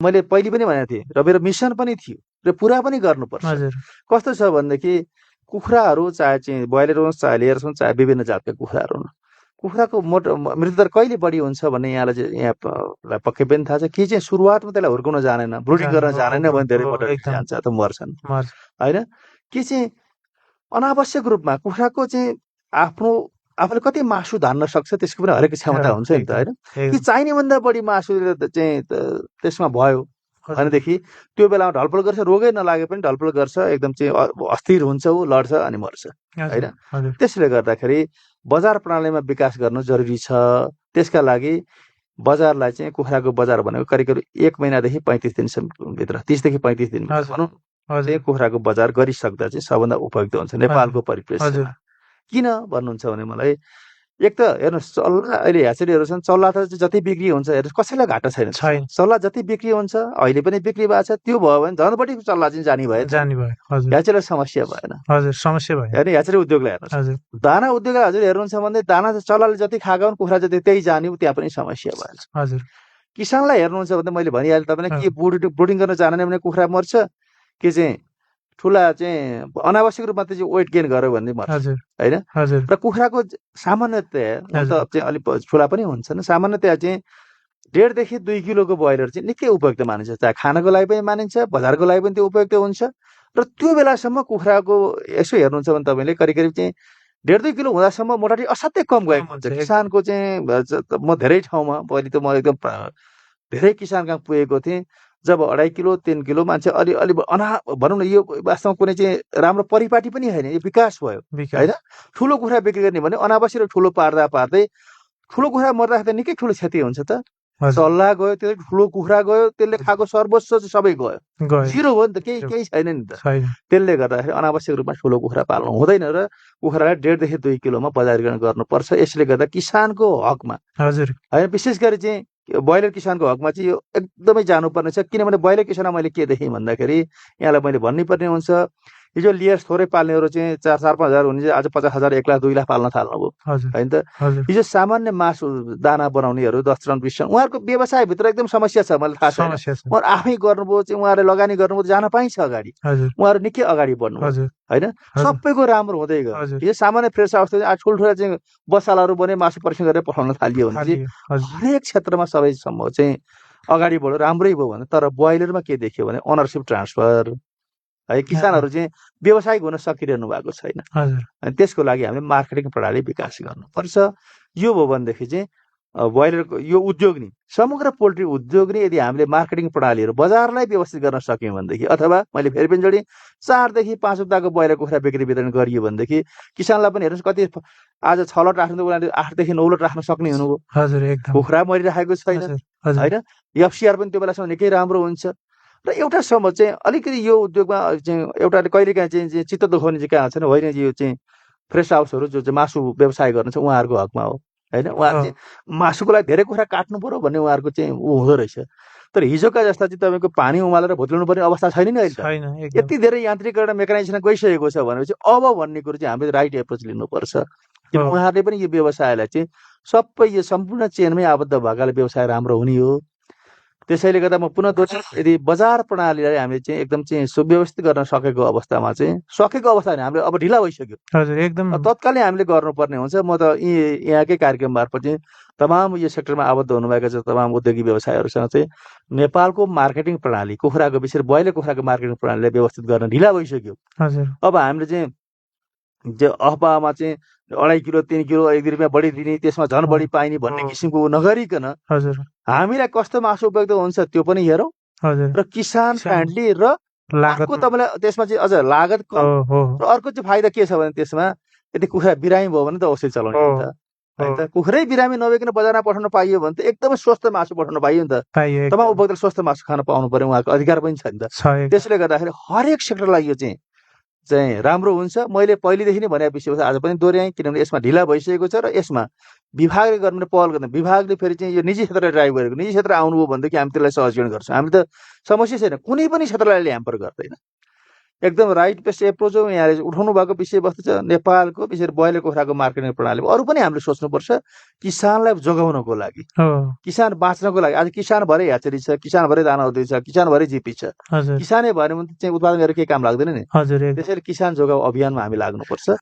मैले पहिले पनि भनेको थिएँ र मेरो मिसन पनि थियो र पुरा पनि गर्नुपर्छ। कस्तो छ भनेदेखि कुखुराहरू चाहे चाहिँ ब्रोइलर होस् चाहे लेयर होस् चाहे विभिन्न जातका कुखुराहरू हुन्, कुखुराको मृत्युदर कहिले बढी हुन्छ भन्ने यहाँलाई चाहिँ यहाँ पक्कै पनि थाहा छ। कि चाहिँ सुरुवातमा त्यसलाई हुर्काउन जानेन, ब्रुडिङ गर्न जानेन भने धेरै मोर्टालिटी जान्छ त मर्छन् होइन। कि चाहिँ अनावश्यक रूपमा कुखुराको चाहिँ आफूले कति मासु धान्न सक्छ त्यसको पनि हरेक क्षमता हुन्छ नि त होइन। कि चाहिने भन्दा बढी मासु चाहिँ त्यसमा भयो भनेदेखि त्यो बेलामा ढलफल गर्छ, रोगै नलागे पनि ढलफल गर्छ, एकदम चाहिँ अस्थिर हुन्छ, ऊ लड्छ अनि मर्छ होइन। त्यसले गर्दाखेरि बजार प्रणालीमा विकास गर्नु जरुरी छ। त्यसका लागि बजारलाई चाहिँ कुखुराको बजार भनेको करिब करिब 1 महिनादेखि 35 दिनसम्मभित्र 30 देखि 35 दिन भनौँ चाहिँ कुखुराको बजार गरिसक्दा चाहिँ सबभन्दा उपयुक्त हुन्छ नेपालको परिप्रेक्ष्यमा। किन भन्नुहुन्छ भने मलाई एक त हेर्नुहोस् चल्ला अहिले ह्याचेरीहरू छन्, चल्ला त जति बिक्री हुन्छ हेर्नुहोस् कसैलाई घाटा छैन। चल्ला जति बिक्री हुन्छ अहिले पनि बिक्री भएको छ, त्यो भयो भने झन् बढी चल्ला चाहिँ जानी भयो ह्याचेरीलाई समस्या भएन। समस्या भयो हेर्नु ह्याचेरी उद्योगलाई हेर्नुहोस्, दाना उद्योगलाई हजुर हेर्नुहुन्छ भने दाना चल्लाले जति खाएको भने कुखुरा जति त्यही जाने, त्यहाँ पनि समस्या भएन। किसानलाई हेर्नुहुन्छ भने मैले भनिहालेँ तपाईँलाई के ब्रुडिङ गर्न जानेन भने कुखुरा मर्छ, के चाहिँ ठुला चाहिँ अनावश्यक रूपमा चाहिँ वेट गेन गर्यो भने मर्छ होइन। र कुखुराको सामान्यतया चाहिँ अलिक ठुला पनि हुन्छन्, सामान्यतया चाहिँ 1.5 देखि 2 किलोको ब्रोइलर चाहिँ निकै उपयुक्त मानिन्छ। चाहे खानको लागि पनि मानिन्छ, बजारको लागि पनि त्यो उपयुक्त हुन्छ। र त्यो बेलासम्म कुखुराको यसो हेर्नुहुन्छ भने तपाईँले करिब करिब चाहिँ 1.5-2 किलो हुँदासम्म मोटालिटी असाध्यै कम गएको हुन्छ। किसानको चाहिँ म धेरै ठाउँमा पहिले त म एकदम धेरै किसान कहाँ पुगेको थिएँ, जब 2.5 किलो 3 किलो मान्छे अलि अलि भनौँ न, यो वास्तवमा कुनै चाहिँ राम्रो परिपाटी पनि होइन, यो विकास भयो होइन। ठुलो कुखुरा बिक्री गर्ने भने अनावश्यक ठुलो पार्दा पार्दै ठुलो कुखुरा मर्दाखेरि निकै ठुलो क्षति हुन्छ त। चल्ला गयो, त्यो ठुलो कुखुरा गयो, त्यसले खाएको सर्वस्व सबै गयो, जिरो हो नि त, केही छैन नि त। त्यसले गर्दाखेरि अनावश्यक रूपमा ठुलो कुखुरा पाल्नु हुँदैन र कुखुरालाई 1.5 देखि 2 किलोमा बजारीकरण गर्नुपर्छ। यसले गर्दा किसानको हकमा होइन, विशेष गरी चाहिँ ब्रोइलर किसानको हकमा चाहिँ यो एकदमै जानुपर्ने छ। किनभने ब्रोइलर किसानमा मैले के देखेँ भन्दाखेरि यहाँलाई मैले भन्नुपर्ने हुन्छ, हिजो लियर्स थोरै पाल्नेहरू चाहिँ 4-5 हजार हुने आज 50,000 1 लाख 2 लाख पाल्न थाल्नुभयो होइन त। हिजो सामान्य मासु दाना बनाउनेहरू 10 टन 20 टन उहाँहरूको व्यवसायभित्र एकदम समस्या छ, मलाई थाहा छ। उहाँहरू आफै गर्नुभयो चाहिँ उहाँहरूले लगानी गर्नुभयो, जान पाइन्छ अगाडि, उहाँहरू निकै अगाडि बढ्नु होइन। सबैको राम्रो हुँदै गयो। यो सामान्य फ्रेस अवस्था ठुल्ठुला चाहिँ बसालाहरू बने मासु परीक्षण गरेर पठाउन थालियो भने चाहिँ हरेक क्षेत्रमा सबै सम्भव चाहिँ अगाडि बढ्यो, राम्रै भयो भने। तर ब्रोइलरमा के देखियो भने ओनरसिप ट्रान्सफर है, किसानहरू चाहिँ व्यवसायिक हुन सकिरहनु भएको छैन। अनि त्यसको लागि हामीले मार्केटिङ प्रणाली विकास गर्नुपर्छ। यो भयो भनेदेखि चाहिँ ब्रोइलरको यो उद्योग नि समग्र पोल्ट्री उद्योग नि यदि हामीले मार्केटिङ प्रणालीहरू बजारलाई व्यवस्थित गर्न सक्यौँ भनेदेखि, अथवा मैले फेरि पनि जोडेँ 4 देखि 5 हप्ताको ब्रोइलर कुखुरा बिक्री वितरण गरियो भनेदेखि किसानलाई पनि हेर्नुहोस् कति आज 6 लट राख्नु 8 देखि 9 लट राख्न सक्ने हुनुभयो। कुखुरा मरिरहेको छैन होइन। एफसिआर पनि त्यो बेलासम्म निकै राम्रो हुन्छ। र एउटा सम्म चाहिँ अलिकति यो उद्योगमा चाहिँ एउटा कहिलेकाहीँ चाहिँ चित्त दुखाउने चाहिँ कहाँ छैन होइन, यो चाहिँ फ्रेस हाउसहरू जो चाहिँ मासु व्यवसाय गर्नु छ उहाँहरूको हकमा हो होइन। उहाँहरू चाहिँ मासुको लागि धेरै कुखुरा काट्नु पर्यो भन्ने उहाँहरूको चाहिँ ऊ हुँदो रहेछ। तर हिजोका जस्ता चाहिँ तपाईँको पानी उमालेर भुत्लिनु पर्ने अवस्था छैन नि अहिले। यति धेरै यान्त्रिकरण मेकानाइजेसन गइसकेको छ भनेपछि अब भन्ने कुरो चाहिँ हामीले राइट एप्रोच लिनुपर्छ। उहाँहरूले पनि यो व्यवसायलाई चाहिँ सबै यो सम्पूर्ण चेनमै आबद्ध भएकाले व्यवसाय राम्रो हुने हो। त्यसैले गर्दा म पुनः दोहोऱ्याउँछु, यदि बजार प्रणालीलाई हामीले चाहिँ एकदम चाहिँ सुव्यवस्थित गर्न सकेको अवस्थामा चाहिँ सकेको अवस्था हामीले अब ढिला भइसक्यो एकदम तत्कालै हामीले गर्नुपर्ने हुन्छ। म त यहाँकै कार्यक्रम मार्फत चाहिँ तमाम यो सेक्टरमा आबद्ध हुनुभएका चाहिँ तमाम उद्योगी व्यवसायहरूसँग चाहिँ नेपालको मार्केटिङ प्रणाली कुखुराको विशेष ब्रोइलर कुखुराको मार्केटिङ प्रणालीलाई व्यवस्थित गर्न ढिला भइसक्यो। अब हामीले चाहिँ अफवाहमा चाहिँ 2.5 किलो 3 किलो 1 रुपियाँ बढी दिने, त्यसमा झन् बढी पाइने भन्ने किसिमको नगरिकन हामीलाई कस्तो मासु उपयुक्त हुन्छ त्यो पनि हेरौँ र किसान फ्रेन्डली र लागतको तपाईँलाई त्यसमा चाहिँ अझ लागत कम र अर्को चाहिँ फाइदा के छ भने त्यसमा यदि कुखुरा बिरामी भयो भने त औषधि चलाउने नि त। कुखुरै बिरामी नभइकन बजारमा पठाउन पाइयो भने त एकदमै स्वस्थ मासु पठाउन पाइयो नि त। तपाईँ उपभोक्ताले स्वस्थ मासु खान पाउनु पर्यो, उहाँको अधिकार पनि छ नि त। त्यसले गर्दाखेरि हरेक सेक्टरलाई यो चाहिँ राम्रो हुन्छ। मैले पहिलेदेखि नै भने विषय आज पनि दोहोऱ्याएँ, किनभने यसमा ढिला भइसकेको छ र यसमा विभागले गर्नु पहल गर्दैन। विभागले फेरि चाहिँ यो निजी क्षेत्रलाई ड्राइभ गरेको, निजी क्षेत्र आउनुभयो भनेदेखि हामी त्यसलाई सहजीकरण गर्छौँ। हामी त समस्या छैन, कुनै पनि क्षेत्रलाई ह्याम्पर गर्दैन। एकदम राइट बेस्ट एप्रोच हो यहाँले उठाउनु भएको विषयवस्तु छ नेपालको विशेष ब्रोइलर कुखुराको मार्केटिङ प्रणाली। अरू पनि हामीले सोच्नुपर्छ किसानलाई जोगाउनको लागि, किसान बाँच्नको लागि। आज किसान भरै ह्याचरी छ, किसान भरै दाना उद्योग छ, किसान भरै जिपी छ, किसानै भएन भने चाहिँ उत्पादन गरेर केही काम लाग्दैन नि। त्यसैले किसान जोगाउ अभियानमा हामी लाग्नुपर्छ।